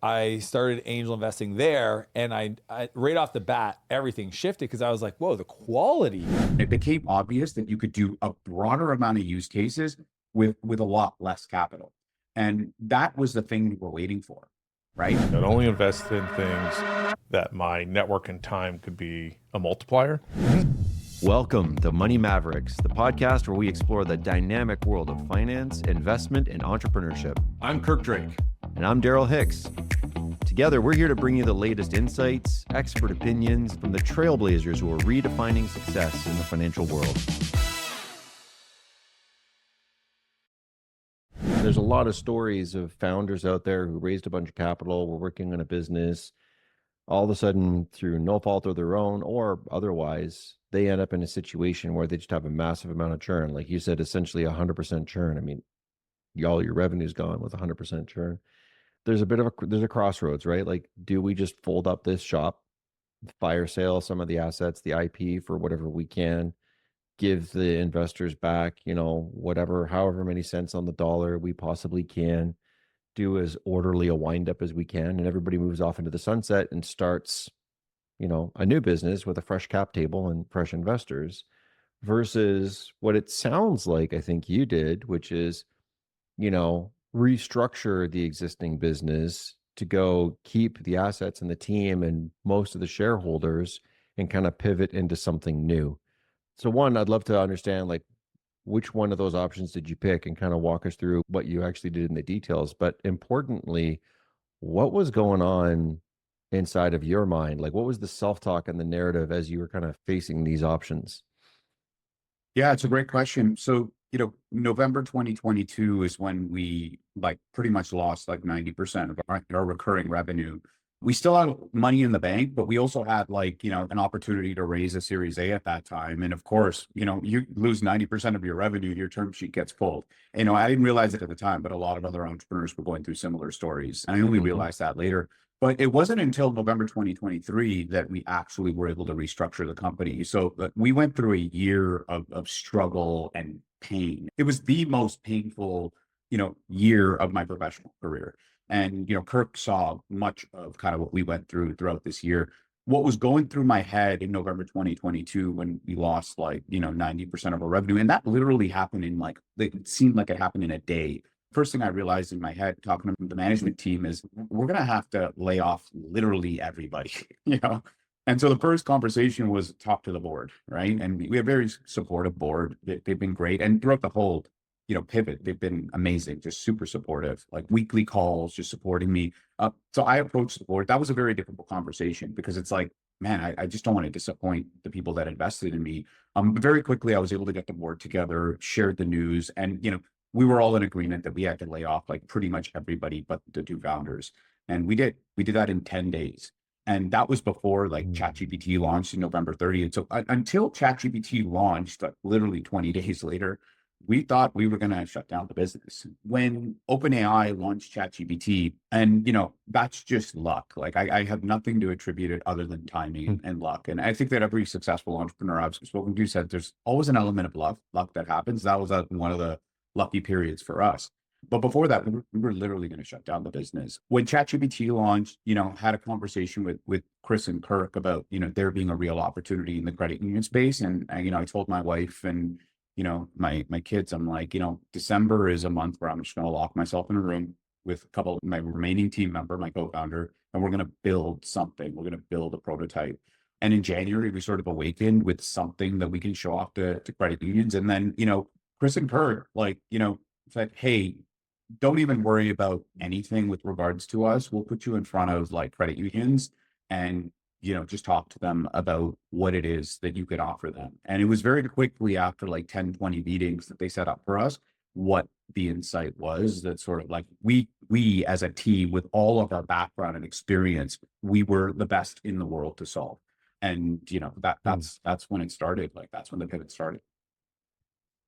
I started angel investing there, and I right off the bat, everything shifted because I was like, whoa, the quality. It became obvious that you could do a broader amount of use cases with a lot less capital. And that was the thing we were waiting for, right? I'd only invest in things that my network and time could be a multiplier. Welcome to Money Mavericks, the podcast where we explore the dynamic world of finance, investment, and entrepreneurship. I'm Kirk Drake. And I'm Daryl Hicks. Together, we're here to bring you the latest insights, expert opinions from the trailblazers who are redefining success in the financial world. There's a lot of stories of founders out there who raised a bunch of capital, were working on a business. All of a sudden, through no fault of their own or otherwise, they end up in a situation where they just have a massive amount of churn. Like you said, essentially 100% churn. I mean, all your revenue's gone with 100% churn. There's a crossroads, right? Like, do we just fold up this shop, fire sale some of the assets, the IP for whatever we can, give the investors back, whatever, however many cents on the dollar we possibly can, do as orderly a wind up as we can, and everybody moves off into the sunset and starts, a new business with a fresh cap table and fresh investors, versus what it sounds like I think you did, which is, restructure the existing business to go keep the assets and the team and most of the shareholders and kind of pivot into something new. So one, I'd love to understand, like, which one of those options did you pick, and kind of walk us through what you actually did in the details. But importantly, what was going on inside of your mind? Like, what was the self-talk and the narrative as you were kind of facing these options? Yeah, it's a great question. So, November 2022 is when we pretty much lost 90% of our recurring revenue. We still had money in the bank, but we also had an opportunity to raise a Series A at that time. And of course, you lose 90% of your revenue, your term sheet gets pulled. I didn't realize it at the time, but a lot of other entrepreneurs were going through similar stories. And I only realized that later. But it wasn't until November 2023 that we actually were able to restructure the company. So we went through a year of struggle and pain. It was the most painful, year of my professional career. And, Kirk saw much of kind of what we went through throughout this year. What was going through my head in November 2022 when we lost 90% of our revenue, and that literally happened in it seemed like it happened in a day. First thing I realized in my head talking to the management team is we're going to have to lay off literally everybody, And so the first conversation was talk to the board, right? And we have a very supportive board. They've been great. And throughout the whole, pivot, they've been amazing, just super supportive, weekly calls, just supporting me. So I approached the board. That was a very difficult conversation because it's man, I just don't want to disappoint the people that invested in me. Very quickly, I was able to get the board together, shared the news, and, we were all in agreement that we had to lay off pretty much everybody but the two founders. And we did that in 10 days. And that was before ChatGPT launched in November 30th. So until ChatGPT launched, literally 20 days later, we thought we were going to shut down the business. When OpenAI launched ChatGPT, and that's just luck. I have nothing to attribute it other than timing and luck. And I think that every successful entrepreneur I've spoken to said there's always an element of luck that happens. That was one of the lucky periods for us. But before that, we were literally going to shut down the business. When ChatGPT launched, had a conversation with Chris and Kirk about, there being a real opportunity in the credit union space. And I told my wife and, my kids, I'm like, December is a month where I'm just going to lock myself in a room with a couple of my remaining team member, my co-founder, and we're going to build something. We're going to build a prototype. And in January, we sort of awakened with something that we can show off to credit unions. And then, Chris and Kirk, said, hey, don't even worry about anything with regards to us. We'll put you in front of credit unions and, just talk to them about what it is that you could offer them. And it was very quickly after 10, 20 meetings that they set up for us, what the insight was that sort of we as a team with all of our background and experience, we were the best in the world to solve. And, that's when it started. That's when the pivot started.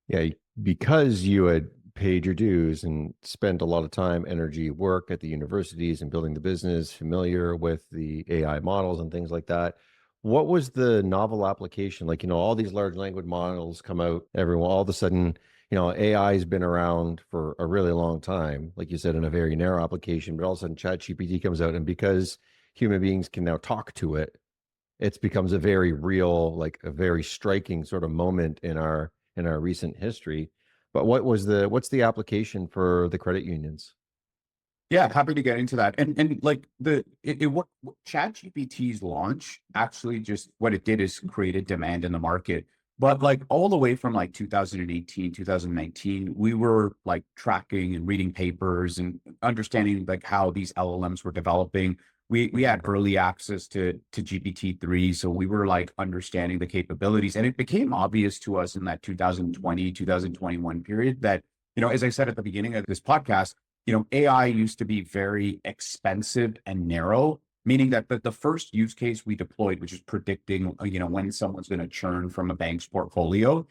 Yeah, because you had paid your dues and spent a lot of time, energy, work at the universities and building the business, familiar with the AI models and things like that. What was the novel application? All these large language models come out, everyone, all of a sudden, AI has been around for a really long time, like you said, in a very narrow application, but all of a sudden ChatGPT comes out, and because human beings can now talk to it, it becomes a very real, like a very striking sort of moment in our recent history. But what's the application for the credit unions? Yeah, happy to get into that. And like what ChatGPT's launch actually just what it did is created demand in the market. But like all the way from like 2018, 2019, we were like tracking and reading papers and understanding like how these LLMs were developing. We had early access to GPT-3, so we were like understanding the capabilities. And it became obvious to us in that 2020, 2021 period that, as I said at the beginning of this podcast, AI used to be very expensive and narrow, meaning that the first use case we deployed, which is predicting, when someone's going to churn from a bank's portfolio,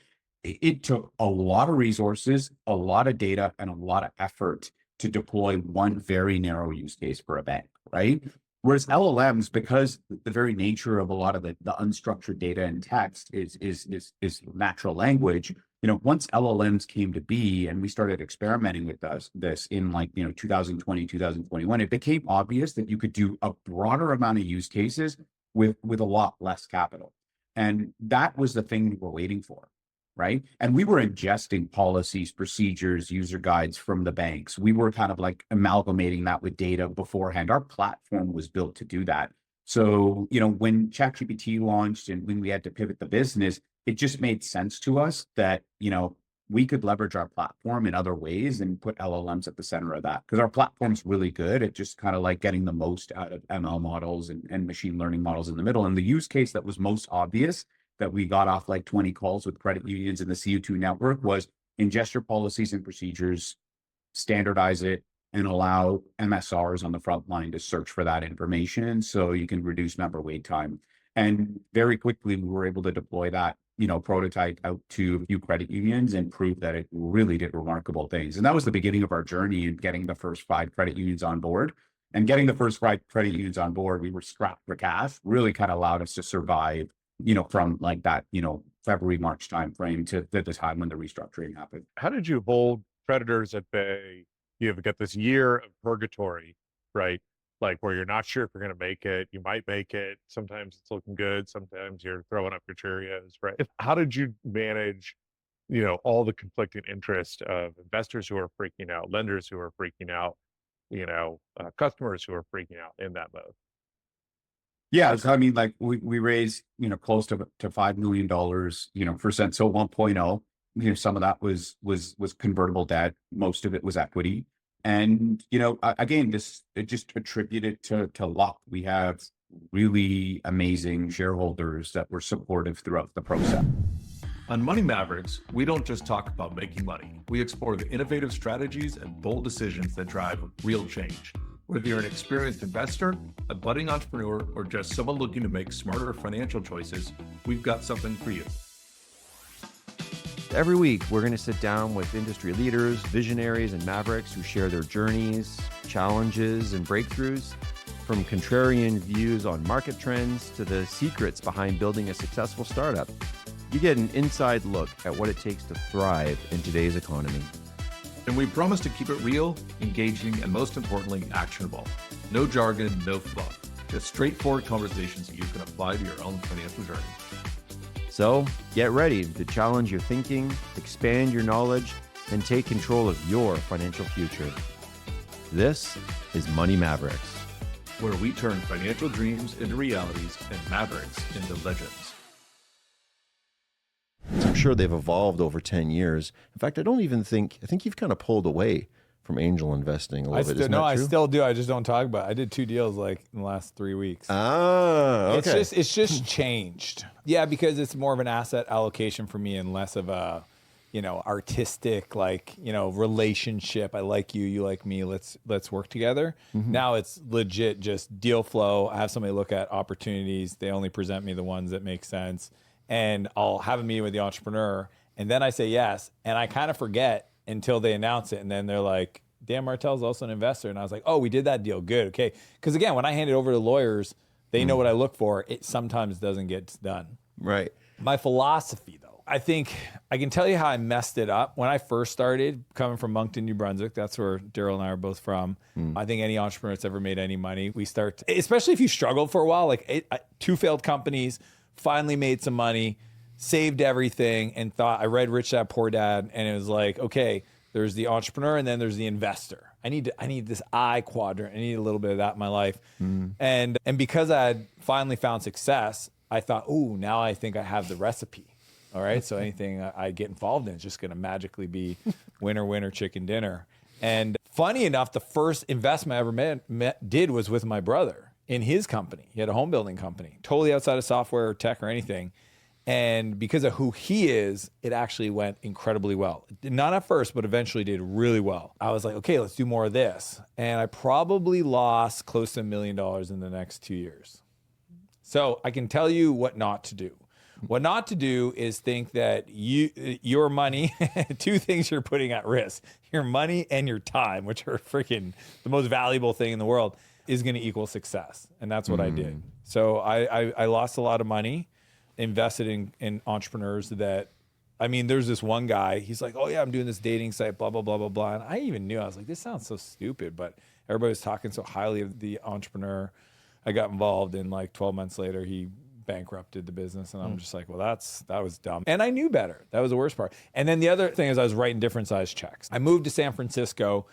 it took a lot of resources, a lot of data, and a lot of effort to deploy one very narrow use case for a bank, right? Whereas LLMs, because the very nature of a lot of the unstructured data and text is natural language, once LLMs came to be and we started experimenting with this in like, 2020, 2021, it became obvious that you could do a broader amount of use cases with a lot less capital. And that was the thing we were waiting for, right? And we were ingesting policies, procedures, user guides from the banks. We were kind of like amalgamating that with data beforehand. Our platform was built to do that. So, when ChatGPT launched and when we had to pivot the business, it just made sense to us that, we could leverage our platform in other ways and put LLMs at the center of that, because our platform's really good at just kind of like getting the most out of ML models and machine learning models in the middle. And the use case that was most obvious that we got off like 20 calls with credit unions in the CU2 network was ingest your policies and procedures, standardize it, and allow MSRs on the front line to search for that information so you can reduce member wait time. And very quickly, we were able to deploy that, prototype out to a few credit unions and prove that it really did remarkable things. And that was the beginning of our journey in getting the first 5 credit unions on board. And getting the first 5 credit unions on board, we were strapped for cash, really kind of allowed us to survive, from like that, February, March timeframe to the time when the restructuring happened. How did you hold creditors at bay? You've got this year of purgatory, right? Like where you're not sure if you're going to make it. You might make it. Sometimes it's looking good. Sometimes you're throwing up your Cheerios, right? How did you manage, all the conflicting interest of investors who are freaking out, lenders who are freaking out, customers who are freaking out in that mode? Yeah, so I mean, like we raised, close to $5 million, for Senso 1.0. Some of that was convertible debt. Most of it was equity. And, again, it just attributed to luck. We have really amazing shareholders that were supportive throughout the process. On Money Mavericks, we don't just talk about making money. We explore the innovative strategies and bold decisions that drive real change. Whether you're an experienced investor, a budding entrepreneur, or just someone looking to make smarter financial choices, we've got something for you. Every week, we're going to sit down with industry leaders, visionaries, and mavericks who share their journeys, challenges, and breakthroughs, from contrarian views on market trends to the secrets behind building a successful startup. You get an inside look at what it takes to thrive in today's economy. And we promise to keep it real, engaging, and most importantly, actionable. No jargon, no fluff. Just straightforward conversations that you can apply to your own financial journey. So get ready to challenge your thinking, expand your knowledge, and take control of your financial future. This is Money Mavericks, where we turn financial dreams into realities and mavericks into legends. I'm sure they've evolved over 10 years. In fact, I think you've kind of pulled away from angel investing a little bit. Isn't that true? I still do. I just don't talk about it. I did 2 deals like in the last 3 weeks. Ah, okay. It's just changed. Yeah, because it's more of an asset allocation for me and less of a, artistic, relationship. I like you, you like me. Let's work together. Mm-hmm. Now it's legit just deal flow. I have somebody look at opportunities. They only present me the ones that make sense. And I'll have a meeting with the entrepreneur, and then I say yes, and I kind of forget until they announce it, and then they're like, Dan Martell's also an investor, and I was like, oh, we did that deal, good, okay. Because again, when I hand it over to lawyers, they know what I look for. It sometimes doesn't get done. Right. My philosophy, though, I think I can tell you how I messed it up. When I first started coming from Moncton, New Brunswick, that's where Daryl and I are both from. I think any entrepreneur that's ever made any money, especially if you struggled for a while, like 2 failed companies, finally made some money, saved everything, and thought, I read Rich Dad Poor Dad, and it was like, okay, there's the entrepreneur and then there's the investor. I need this I quadrant. I need a little bit of that in my life. And because I had finally found success, I thought, ooh, now I think I have the recipe. All right. So anything I get involved in is just going to magically be winner, winner, chicken dinner. And funny enough, the first investment I ever did was with my brother in his company. He had a home building company, totally outside of software or tech or anything. And because of who he is, it actually went incredibly well. Not at first, but eventually did really well. I was like, okay, let's do more of this. And I probably lost close to $1 million in the next 2 years. So I can tell you what not to do. What not to do is think that your money, 2 things you're putting at risk, your money and your time, which are freaking the most valuable thing in the world, is going to equal success. And that's what I did. So I lost a lot of money, invested in entrepreneurs that, I mean, there's this one guy, he's like, oh yeah, I'm doing this dating site, blah, blah, blah, blah, blah. And I even knew, I was like, this sounds so stupid, but everybody was talking so highly of the entrepreneur. I got involved, and like 12 months later, he bankrupted the business, and I'm just like, well, that was dumb. And I knew better. That was the worst part. And then the other thing is I was writing different size checks. I moved to San Francisco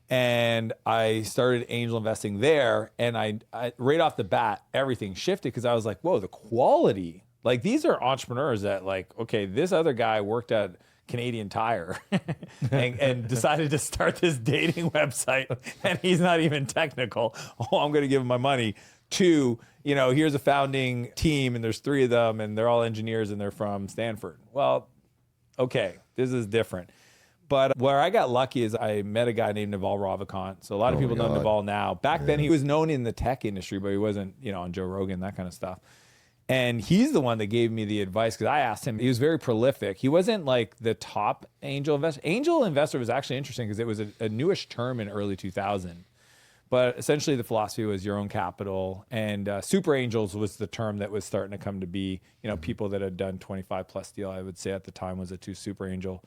and I started angel investing there. And I right off the bat, everything shifted because I was like, whoa, the quality, like these are entrepreneurs that like, okay, this other guy worked at Canadian Tire and decided to start this dating website, and he's not even technical. Oh, I'm going to give him my money. 2, here's a founding team and there's 3 of them and they're all engineers and they're from Stanford. Well, okay, this is different. But where I got lucky is I met a guy named Naval Ravikant. So a lot of people know Naval now. Back then he was known in the tech industry, but he wasn't, on Joe Rogan, that kind of stuff. And he's the one that gave me the advice because I asked him, he was very prolific. He wasn't like the top angel investor. Angel investor was actually interesting because it was a newish term in early 2000. But essentially the philosophy was your own capital, and super angels was the term that was starting to come to be, people that had done 25 plus deal, I would say at the time was a 2 super angel.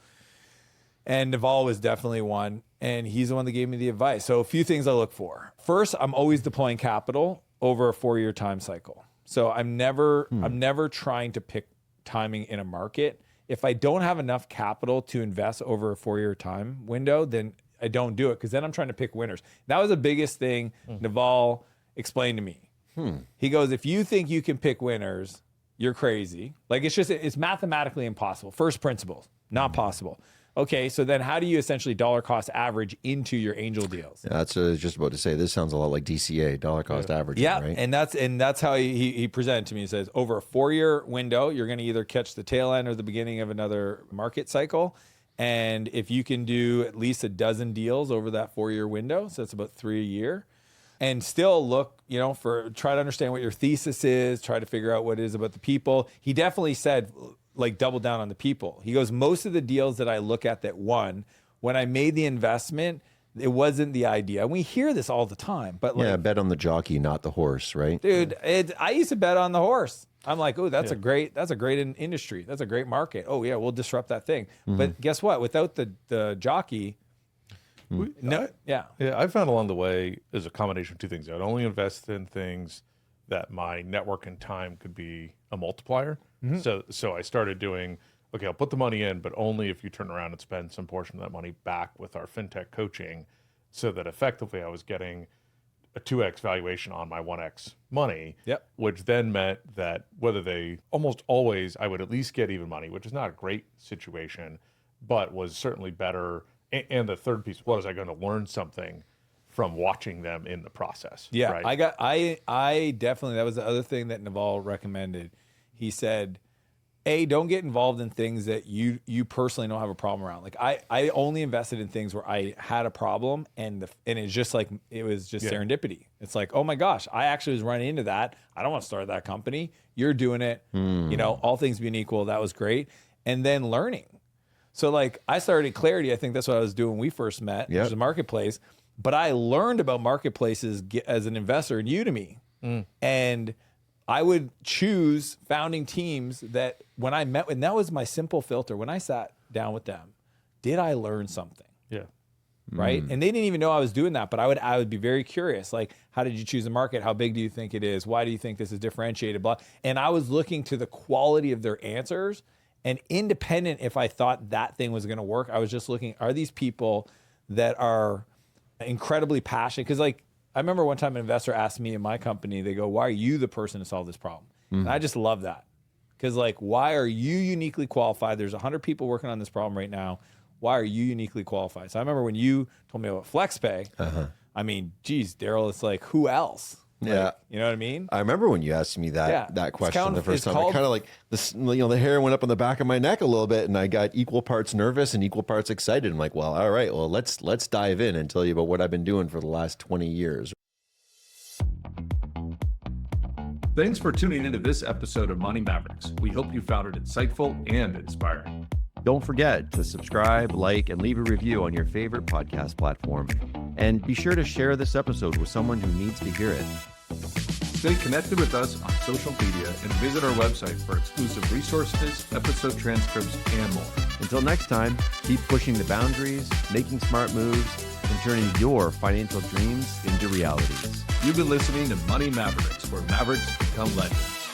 And Naval was definitely one, and he's the one that gave me the advice. So a few things I look for. First, I'm always deploying capital over a 4-year time cycle. So I'm never trying to pick timing in a market. If I don't have enough capital to invest over a 4-year time window, then I don't do it because then I'm trying to pick winners. That was the biggest thing Naval explained to me. He goes, if you think you can pick winners, you're crazy. Like it's mathematically impossible. First principles, not possible. Okay, so then how do you essentially dollar cost average into your angel deals? Yeah, that's just about to say. This sounds a lot like DCA, dollar cost averaging, yeah, right? and that's how he presented to me. He says over a 4-year window, you're going to either catch the tail end or the beginning of another market cycle. And if you can do at least a dozen deals over that 4-year window, so that's about 3 a year, and still look, try to understand what your thesis is, try to figure out what it is about the people. He definitely said, like, double down on the people. He goes, most of the deals that I look at that won, when I made the investment, it wasn't the idea. And we hear this all the time, but bet on the jockey, not the horse, right? Dude, I used to bet on the horse. I'm like, oh, that's a great industry. That's a great market. Oh yeah, we'll disrupt that thing. But guess what? Without the jockey, I found along the way is a combination of 2 things. I'd only invest in things that my network and time could be a multiplier. So I started doing, okay, I'll put the money in, but only if you turn around and spend some portion of that money back with our fintech coaching, so that effectively I was getting a 2x valuation on my 1x money, which then meant that almost always I would at least get even money, which is not a great situation, but was certainly better. And the third piece was I going to learn something from watching them in the process. Yeah, right? I definitely, that was the other thing that Naval recommended. He said, don't get involved in things that you personally don't have a problem around. Like I only invested in things where I had a problem, and it's just like, it was just serendipity. It's like, oh my gosh, I actually was running into that. I don't want to start that company. You're doing it. All things being equal, that was great. And then learning. So like I started Clarity. I think that's what I was doing when we first met, which is a marketplace. But I learned about marketplaces as an investor in Udemy. And I would choose founding teams that when I met, and that was my simple filter. When I sat down with them, did I learn something? Yeah. Right. And they didn't even know I was doing that, but I would be very curious. Like, how did you choose the market? How big do you think it is? Why do you think this is differentiated? Blah. And I was looking to the quality of their answers, and independent if I thought that thing was going to work, I was just looking, are these people that are incredibly passionate? Because like, I remember one time an investor asked me in my company, they go, why are you the person to solve this problem? And I just love that. Because like, why are you uniquely qualified? There's 100 people working on this problem right now. Why are you uniquely qualified? So I remember when you told me about FlexPay, I mean, geez, Daryl, it's like, who else? Like, Yeah. you know what I mean? I remember when you asked me that Yeah. question the first it's time. I called- kind of like this, the hair went up on the back of my neck a little bit, and I got equal parts nervous and equal parts excited. I'm like, well, all right, well, let's dive in and tell you about what I've been doing for the last 20 years. Thanks for tuning into this episode of Money Mavericks. We hope you found it insightful and inspiring. Don't forget to subscribe, like, and leave a review on your favorite podcast platform. And be sure to share this episode with someone who needs to hear it. Stay connected with us on social media and visit our website for exclusive resources, episode transcripts, and more. Until next time, keep pushing the boundaries, making smart moves, and turning your financial dreams into realities. You've been listening to Money Mavericks, where Mavericks become legends.